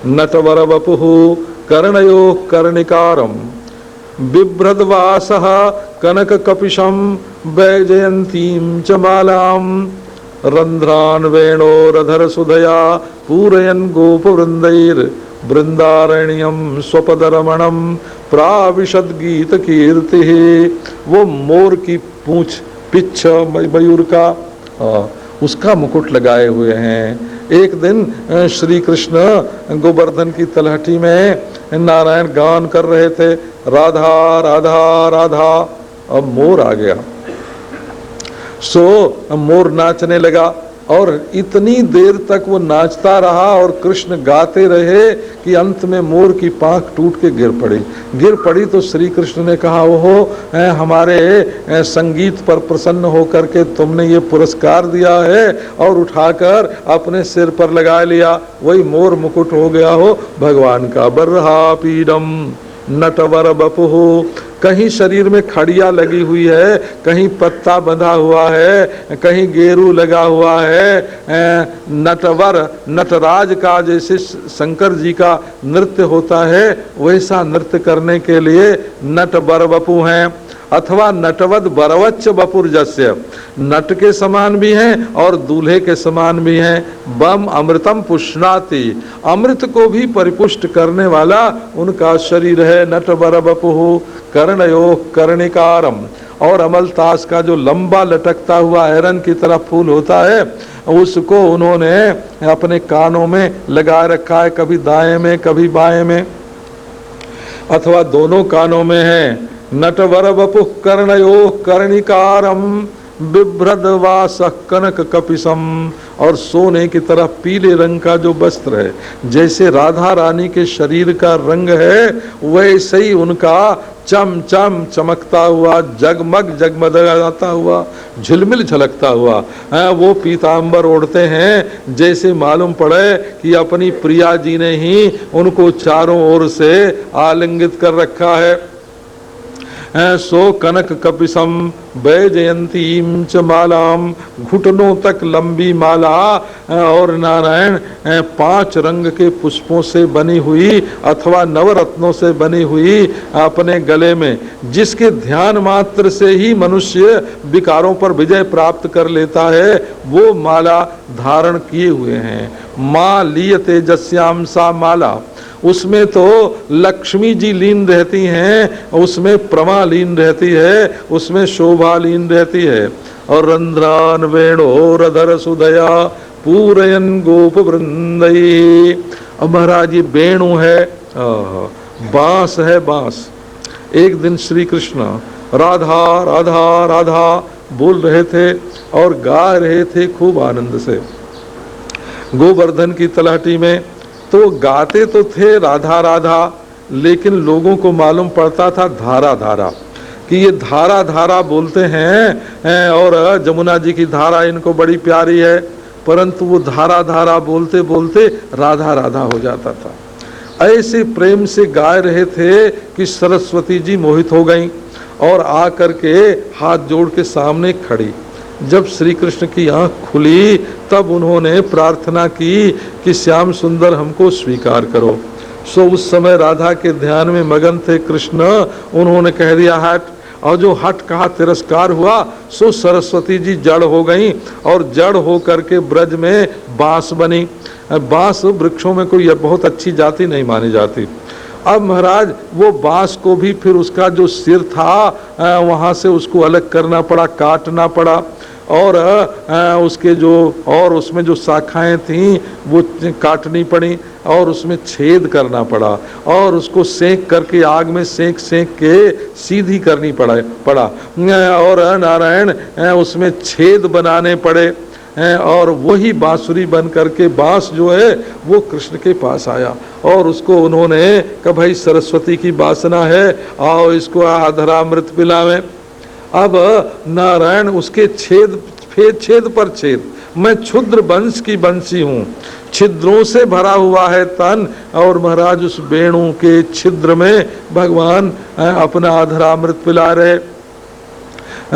नटवर वपुः कर्णयो कर्णिकारम बिभ्रद्वासः कनक कपिशम वैजयंतीं च मालाम रंध्रान वेणोरधर सुधया पूरयन् गोपवृंदैर वृंदारण्यम स्वपदरमणम प्राविशद गीत कीर्ति। वो मोर की पूंछ, पिच्छ मयूर का उसका मुकुट लगाए हुए हैं। एक दिन श्री कृष्ण गोवर्धन की तलहटी में नारायण गान कर रहे थे, राधा राधा राधा। अब मोर आ गया, सो मोर नाचने लगा और इतनी देर तक वो नाचता रहा और कृष्ण गाते रहे कि अंत में मोर की पांख टूट के गिर पड़ी। तो श्री कृष्ण ने कहा, ओहो हमारे संगीत पर प्रसन्न होकर के तुमने ये पुरस्कार दिया है, और उठाकर अपने सिर पर लगा लिया। वही मोर मुकुट हो गया हो भगवान का। बर्हा पीडम नटवर बपुः, कहीं शरीर में खड़िया लगी हुई है, कहीं पत्ता बंधा हुआ है, कहीं गेरू लगा हुआ है। नटवर, नटराज का जैसे शंकर जी का नृत्य होता है वैसा नृत्य करने के लिए नटवर बपु हैं। अथवा नटवद बरवच्च बपुर जस्य, नट के समान भी हैं और दूल्हे के समान भी हैं। बम अमृतम पुष्णाति, अमृत को भी परिपुष्ट करने वाला उनका शरीर है। नट बर बपुः कर्णयो कर्णिकारम, और अमलतास का जो लंबा लटकता हुआ हिरन की तरह फूल होता है उसको उन्होंने अपने कानों में लगा रखा है, कभी दाएं में कभी बाएं में, अथवा दोनों कानों में है। नटवर वपुः कर्णयो कर्णिकारम बिभ्रद्वासः कनक कपिशम, और सोने की तरह पीले रंग का जो वस्त्र है, जैसे राधा रानी के शरीर का रंग है वैसे ही उनका चम चम चमकता हुआ, जगमग जगमगाता हुआ, झिलमिल झलकता हुआ वो पीतांबर ओढ़ते हैं, जैसे मालूम पड़े कि अपनी प्रिया जी ने ही उनको चारों ओर से आलिंगित कर रखा है। सो कनक कपिशम वैजयंतीं च मालाम, घुटनों तक लंबी माला और नारायण 5 रंग के पुष्पों से बनी हुई अथवा नवरत्नों से बनी हुई अपने गले में, जिसके ध्यान मात्र से ही मनुष्य विकारों पर विजय प्राप्त कर लेता है, वो माला धारण किए हुए हैं। माँ लीयते जस्याम सा माला, उसमें तो लक्ष्मी जी लीन रहती हैं, उसमें प्रमा लीन रहती है, उसमें शोभा लीन रहती है। और रंध्रान वेणोरधर सुदया पूरयन गोप वृंदई। अब महाराज ये वेणु है, बांस है, बांस। एक दिन श्री कृष्ण राधा राधा राधा बोल रहे थे और गा रहे थे खूब आनंद से गोवर्धन की तलहटी में। तो गाते तो थे राधा राधा, लेकिन लोगों को मालूम पड़ता था धारा धारा, कि ये धारा धारा बोलते हैं और जमुना जी की धारा इनको बड़ी प्यारी है, परंतु वो धारा धारा बोलते बोलते राधा राधा हो जाता था। ऐसे प्रेम से गाय रहे थे कि सरस्वती जी मोहित हो गईं और आ करके हाथ जोड़ के सामने खड़ी। जब श्री कृष्ण की आंख खुली तब उन्होंने प्रार्थना की कि श्याम सुंदर हमको स्वीकार करो। सो उस समय राधा के ध्यान में मगन थे कृष्ण, उन्होंने कह दिया हट, और जो हट कहा तिरस्कार हुआ, सो सरस्वती जी जड़ हो गईं और जड़ हो करके ब्रज में बांस बनी। बांस वृक्षों में कोई बहुत अच्छी जाति नहीं मानी जाती। अब महाराज वो बांस को भी फिर उसका जो सिर था वहाँ से उसको अलग करना पड़ा, काटना पड़ा, और उसके जो और उसमें जो शाखाएं थीं वो काटनी पड़ी और उसमें छेद करना पड़ा और उसको सेंक करके आग में सेंक के सीधी करनी पड़ा और नारायण उसमें छेद बनाने पड़े और वही बांसुरी बन करके बांस जो है वो कृष्ण के पास आया और उसको उन्होंने कहा भाई सरस्वती की वासना है, आओ इसको अधरामृत पिलावें। अब नारायण उसके छेद पर छेद, मैं क्षुद्र वंश की बंसी हूँ, छिद्रों से भरा हुआ है तन, और महाराज उस वेणु के छिद्र में भगवान अपना अधरामृत पिला रहे।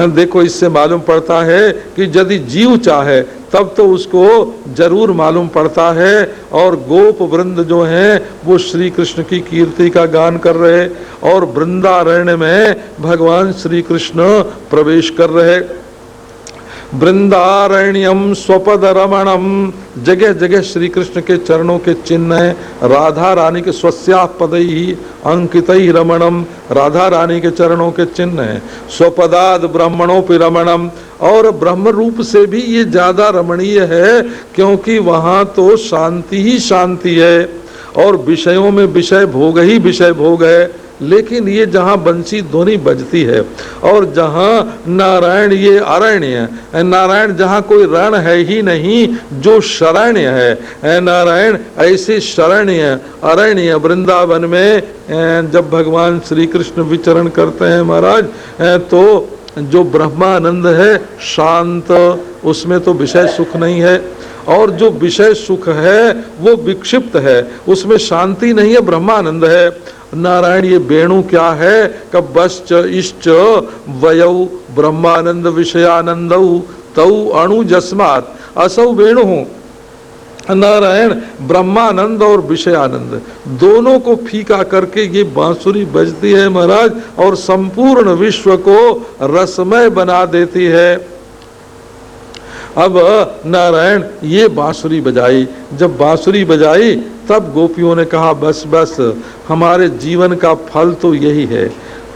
देखो इससे मालूम पड़ता है कि यदि जीव चाहे तब तो उसको जरूर मालूम पड़ता है। और गोप वृंद जो हैं वो श्री कृष्ण की कीर्ति का गान कर रहे और वृंदारण्य में भगवान श्री कृष्ण प्रवेश कर रहे। वृंदारण्यम स्वपद रमणम, जगह जगह श्री कृष्ण के चरणों के चिन्ह है। राधा रानी के स्वस्या पदई अंकितई रमणम, राधा रानी के चरणों के चिन्ह है। स्वपदाद ब्रह्मणोपि रमणम, और ब्रह्म रूप से भी ये ज्यादा रमणीय है क्योंकि वहां तो शांति ही शांति है और विषयों में विषय भोग ही विषय भोग है। लेकिन ये जहाँ बंसी ध्वनि बजती है और जहाँ नारायण ये अरण्य, नारायण जहाँ कोई रण है ही नहीं जो शरण्य है, नारायण ऐसे शरण्य अरण्य वृंदावन में जब भगवान श्री कृष्ण विचरण करते हैं महाराज, तो जो ब्रह्मानंद है शांत, उसमें तो विषय सुख नहीं है, और जो विषय सुख है वो विक्षिप्त है, उसमें शांति नहीं है, ब्रह्मानंद है। नारायण ये वेणु क्या है, कब बश्च इश्च वयौ ब्रह्मानंद विषयानंदौ तौ अणु जस्मात् असौ वेणु। नारायण ब्रह्मानंद और विषयानंद दोनों को फीका करके ये बांसुरी बजती है महाराज और संपूर्ण विश्व को रसमय बना देती है। अब नारायण ये बांसुरी बजाई, जब बांसुरी बजाई तब गोपियों ने कहा बस बस, हमारे जीवन का फल तो यही है।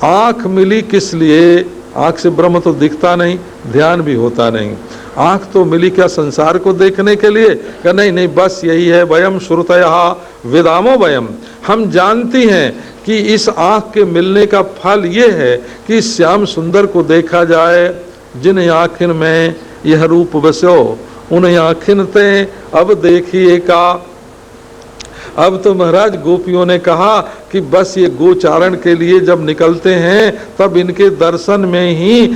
आंख मिली किस लिए? आंख से ब्रह्म तो दिखता नहीं, ध्यान भी होता नहीं। आंख तो मिली क्या संसार को देखने के लिए? क्या नहीं नहीं, बस यही है। वयम श्रुतयः वेदामो वयम, हम जानती हैं कि इस आंख के मिलने का फल ये है कि श्याम सुंदर को देखा जाए। जिन आँखिन में यह रूप बसो उन आँखिन ते अब देखिए का। अब तो महाराज गोपियों ने कहा कि बस ये गोचारण के लिए जब निकलते हैं तब इनके दर्शन में ही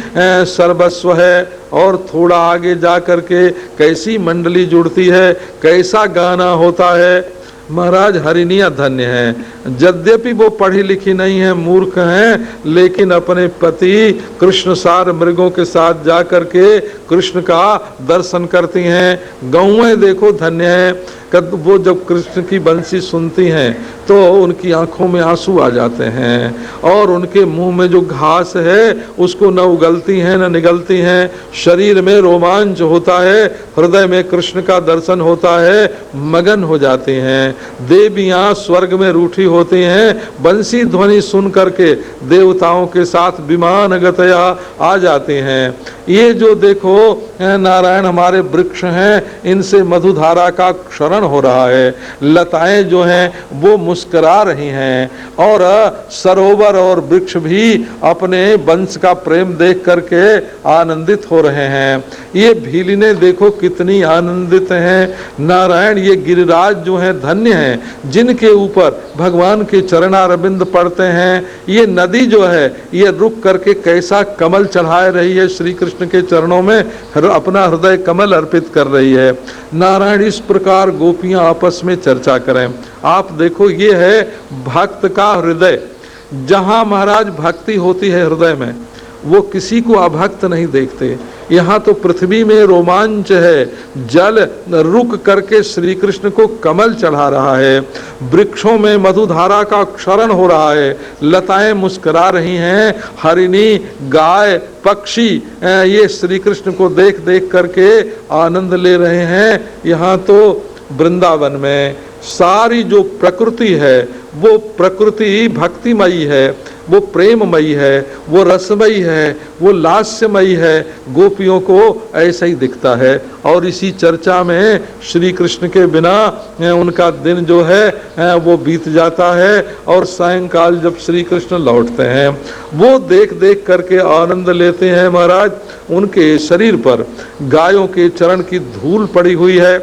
सर्वस्व है। और थोड़ा आगे जा करके कैसी मंडली जुड़ती है, कैसा गाना होता है। महाराज हरिणियाँ धन्य हैं, यद्यपि वो पढ़ी लिखी नहीं है, मूर्ख हैं, लेकिन अपने पति कृष्ण सार मृगों के साथ जा करके कृष्ण का दर्शन करती हैं। गौएं देखो धन्य हैं, वो जब कृष्ण की बंसी सुनती हैं तो उनकी आंखों में आंसू आ जाते हैं और उनके मुंह में जो घास है उसको न उगलती हैं न निगलती हैं। शरीर में रोमांच होता है, हृदय में कृष्ण का दर्शन होता है, मगन हो जाते हैं। देवियां स्वर्ग में रूठी होती हैं, बंसी ध्वनि सुन करके देवताओं के साथ विमान गतया आ जाते हैं। ये जो देखो नारायण हमारे वृक्ष हैं, इनसे मधुधारा का क्षरण हो रहा है। लताएं जो हैं वो मुस्कुरा रही हैं और सरोवर और वृक्ष भी अपने वंश का प्रेम देख करके आनंदित हो रहे हैं। ये भीलिने देखो कितनी आनंदित हैं। नारायण, ये गिरिराज जो हैं धन्य हैं जिनके ऊपर भगवान के चरणारविंद पड़ते हैं। ये नदी जो है ये रुक करके कैसा कमल चढ़ाए रही है, श्री कृष्ण के चरणों में अपना हृदय कमल अर्पित कर रही है। नारायण, इस प्रकार गोपियां आपस में चर्चा करें। आप देखो, ये है भक्त का हृदय। जहां महाराज भक्ति होती है हृदय में, वो किसी को अभक्त नहीं देखते। यहाँ तो पृथ्वी में रोमांच है, जल रुक करके श्री कृष्ण को कमल चढ़ा रहा है, वृक्षों में मधुधारा का क्षरण हो रहा है, लताएं मुस्कुरा रही हैं, हरिणी, गाय, पक्षी ये श्री कृष्ण को देख देख करके आनंद ले रहे हैं। यहाँ तो वृंदावन में सारी जो प्रकृति है वो प्रकृति भक्तिमयी है, वो प्रेममयी है, वो रसमयी है, वो लास्यमयी है। गोपियों को ऐसा ही दिखता है। और इसी चर्चा में श्री कृष्ण के बिना उनका दिन जो है वो बीत जाता है। और सायंकाल जब श्री कृष्ण लौटते हैं, वो देख देख करके आनंद लेते हैं। महाराज, उनके शरीर पर गायों के चरण की धूल पड़ी हुई है।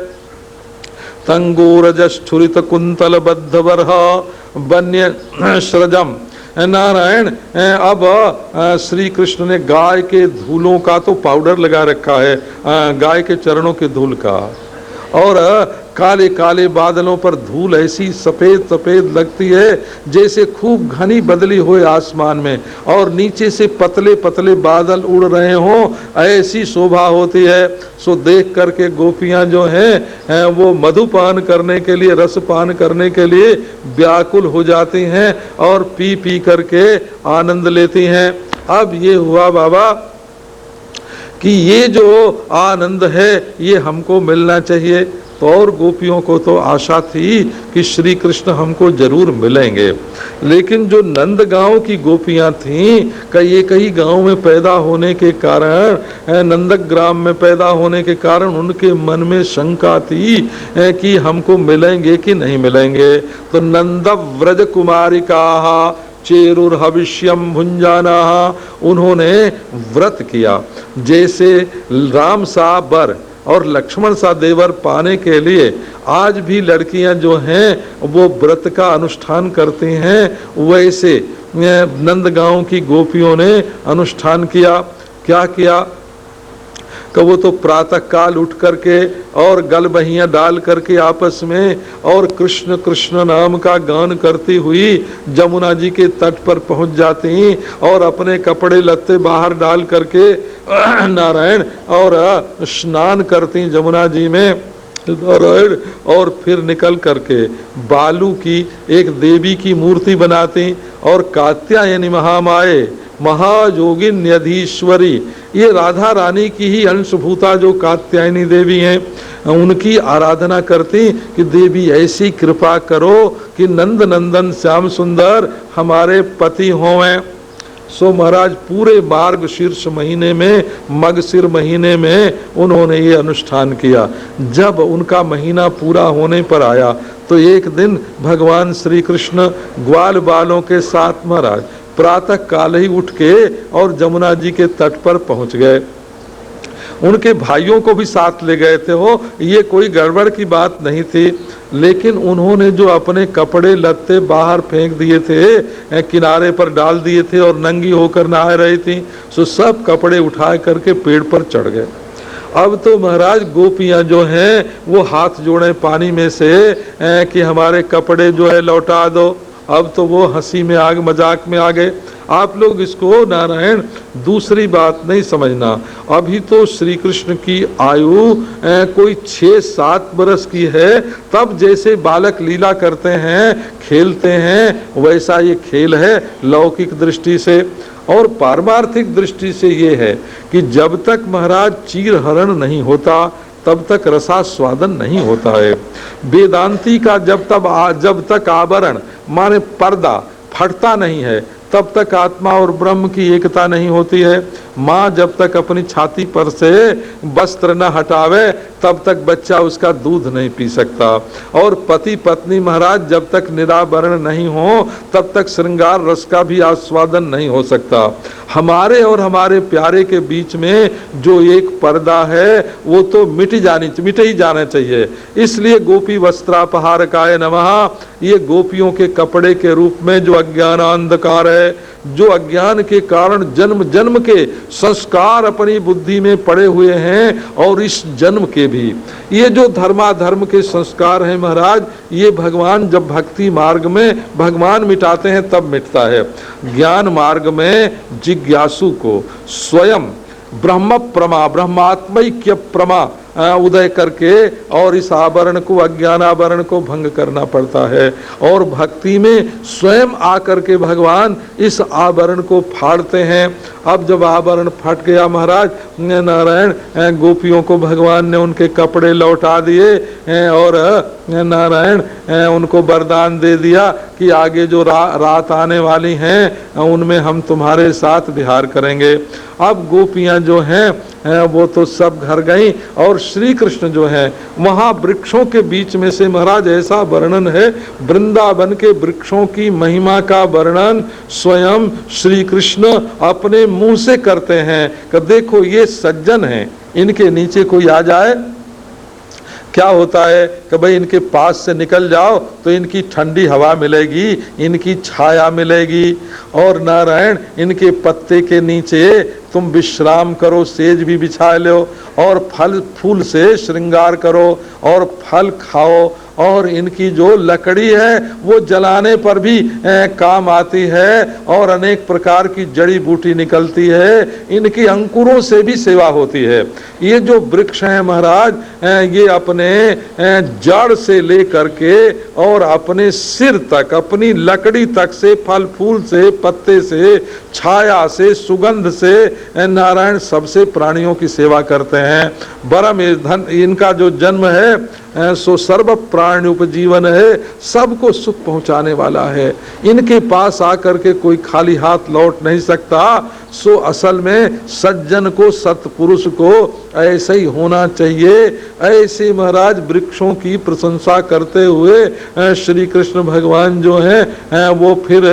तंगोरजस्फुरित कुंतल बद्ध बरहा वन्य सृजम। नारायण, अब श्री कृष्ण ने गाय के धूलों का तो पाउडर लगा रखा है, गाय के चरणों के धूल का, और काले काले बादलों पर धूल ऐसी सफेद सफेद लगती है जैसे खूब घनी बदली हुई आसमान में, और नीचे से पतले पतले बादल उड़ रहे हों, ऐसी शोभा होती है। सो देख करके गोपियां जो हैं वो मधुपान करने के लिए, रसपान करने के लिए व्याकुल हो जाती हैं और पी पी करके आनंद लेती हैं। अब ये हुआ बाबा कि ये जो आनंद है ये हमको मिलना चाहिए। तो और गोपियों को तो आशा थी कि श्री कृष्ण हमको जरूर मिलेंगे, लेकिन जो नंद गांव की गोपियां थीं, कई गांव में पैदा होने के कारण, नंदक ग्राम में पैदा होने के कारण उनके मन में शंका थी कि हमको मिलेंगे कि नहीं मिलेंगे। तो नंद व्रज कुमारिका चेरुर हविष्यम भुंजाना, उन्होंने व्रत किया। जैसे राम सा बर और लक्ष्मण सा देवर पाने के लिए आज भी लड़कियां जो हैं वो व्रत का अनुष्ठान करती हैं, वैसे नंदगांव की गोपियों ने अनुष्ठान किया। क्या किया? कि वो तो प्रातः काल उठ करके और गल बहियां डाल करके आपस में और कृष्ण कृष्ण नाम का गान करती हुई जमुना जी के तट पर पहुंच जाती और अपने कपड़े लत्ते बाहर डाल करके नारायण और स्नान करती जमुना जी में, और फिर निकल करके बालू की एक देवी की मूर्ति बनाती और कात्यायनी महामाये महायोगिन्यधीश्वरी, ये राधा रानी की ही अंशभूता जो कात्यायनी देवी हैं, उनकी आराधना करती कि देवी ऐसी कृपा करो कि नंद नंदन श्याम सुंदर हमारे पति होवें। सो महाराज पूरे मार्गशीर्ष महीने में, मगशिर महीने में उन्होंने ये अनुष्ठान किया। जब उनका महीना पूरा होने पर आया तो एक दिन भगवान श्री कृष्ण ग्वाल बालों के साथ महाराज प्रातः काल ही उठ के और जमुना जी के तट पर पहुंच गए। उनके भाइयों को भी साथ ले गए थे। हो ये कोई गड़बड़ की बात नहीं थी, लेकिन उन्होंने जो अपने कपड़े लत्ते बाहर फेंक दिए थे, किनारे पर डाल दिए थे और नंगी होकर नहा रही थी, सो सब कपड़े उठा करके पेड़ पर चढ़ गए। अब तो महाराज गोपियां जो हैं वो हाथ जोड़े पानी में से कि हमारे कपड़े जो है लौटा दो। अब तो वो हंसी में आग मजाक में आ गए। आप लोग इसको नारायण दूसरी बात नहीं समझना। अभी तो श्री कृष्ण की आयु कोई 6-7 बरस की है, तब जैसे बालक लीला करते हैं, खेलते हैं, वैसा ये खेल है लौकिक दृष्टि से। और पारमार्थिक दृष्टि से ये है कि जब तक महाराज चीर हरण नहीं होता तब तक रसास्वादन नहीं होता है। वेदांती का जब तक आवरण माने पर्दा फटता नहीं है तब तक आत्मा और ब्रह्म की एकता नहीं होती है। माँ जब तक अपनी छाती पर से वस्त्र न हटावे तब तक बच्चा उसका दूध नहीं पी सकता। और पति पत्नी महाराज जब तक निराभरण नहीं हो तब तक श्रृंगार रस का भी आस्वादन नहीं हो सकता। हमारे और हमारे प्यारे के बीच में जो एक पर्दा है वो तो मिट ही जाना चाहिए। इसलिए गोपी वस्त्रापहारकाय नमः, ये गोपियों के कपड़े के रूप में जो अज्ञान अंधकार है, जो अज्ञान के कारण जन्म जन्म के संस्कार अपनी बुद्धि में पड़े हुए हैं और इस जन्म के भी, ये जो धर्माधर्म के संस्कार हैं महाराज, ये भगवान जब भक्ति मार्ग में भगवान मिटाते हैं तब मिटता है। ज्ञान मार्ग में जिज्ञासु को स्वयं ब्रह्म प्रमा, ब्रह्मात्मैक्य प्रमा उदय करके और इस आवरण को, अज्ञान आवरण को भंग करना पड़ता है। और भक्ति में स्वयं आकर के भगवान इस आवरण को फाड़ते हैं। अब जब आवरण फट गया महाराज, नारायण गोपियों को भगवान ने उनके कपड़े लौटा दिए और नारायण उनको वरदान दे दिया कि आगे जो रात आने वाली हैं उनमें हम तुम्हारे साथ विहार करेंगे। अब गोपियां जो हैं वो तो सब घर गई और श्री कृष्ण जो है वहां वृक्षों के बीच में से महाराज ऐसा वर्णन है, वृंदावन के वृक्षों की महिमा का वर्णन स्वयं श्री कृष्ण अपने मुंह से करते हैं कि देखो ये सज्जन हैं, इनके नीचे कोई आ जाए क्या होता है कि भाई इनके पास से निकल जाओ तो इनकी ठंडी हवा मिलेगी, इनकी छाया मिलेगी और नारायण इनके पत्ते के नीचे तुम विश्राम करो, सेज भी बिछा लो और फल फूल से श्रृंगार करो और फल खाओ। और इनकी जो लकड़ी है वो जलाने पर भी काम आती है और अनेक प्रकार की जड़ी बूटी निकलती है, इनकी अंकुरों से भी सेवा होती है। ये जो वृक्ष हैं महाराज, ये अपने जड़ से लेकर के और अपने सिर तक, अपनी लकड़ी तक से, फल फूल से, पत्ते से, छाया से, सुगंध से, नारायण सबसे प्राणियों की सेवा करते हैं। परम धन इनका जो जन्म है सो सर्व प्राणी उपजीवन है, सबको सुख पहुंचाने वाला है। इनके पास आकर के कोई खाली हाथ लौट नहीं सकता। सो असल में सज्जन को, सत्पुरुष को ऐसे ही होना चाहिए। ऐसे महाराज वृक्षों की प्रशंसा करते हुए श्री कृष्ण भगवान जो हैं वो फिर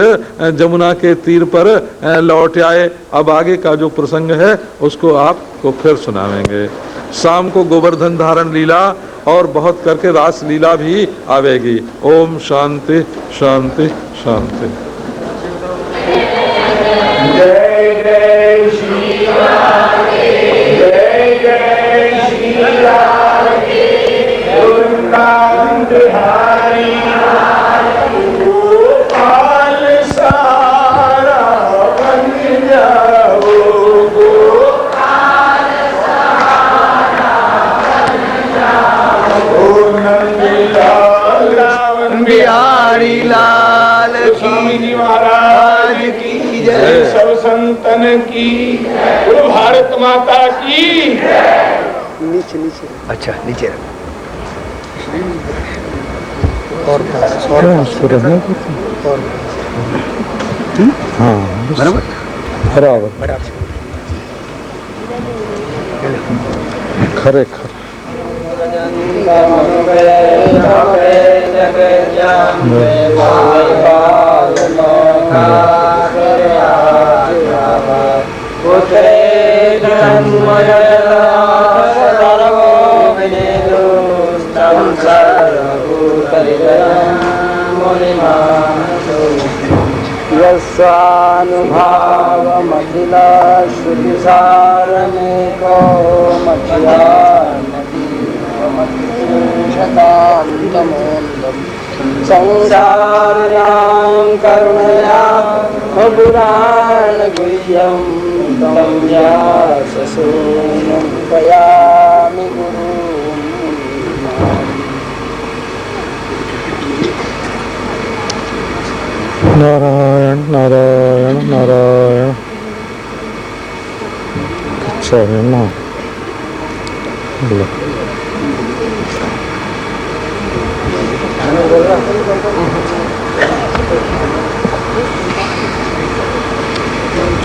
जमुना के तीर पर लौट आए। अब आगे का जो प्रसंग है उसको आपको फिर सुनावेंगे। शाम को गोवर्धन धारण लीला और बहुत करके रास लीला भी आवेगी। ओम शांति शांति शांति। जय जय श्री राम, जय जय श्री राम, वृंदावन बिहारी गोपाल सारा बन जाओ, गोपाल सारा बन जाओ, नंदलाल रावण बिहारी लाल की महाराज की जय, सब संतन की, बोलो भारत माता की। नीचे नीचे, अच्छा नीचे और हाँ बराबर बराबर खरे खरे यस्वानुभावमखिला श्रुतिसारमेको संसारिणां करुणया पुराण गुह्यं तं व्याससूनुं पयामि गुरुं। नारायण नारायण नारायण। अच्छा है ना, बोलो।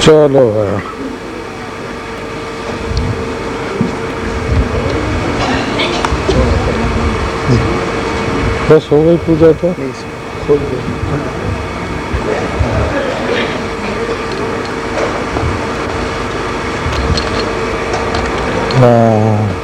चलो भाई। बस हो गई पूजा तो। हाँ।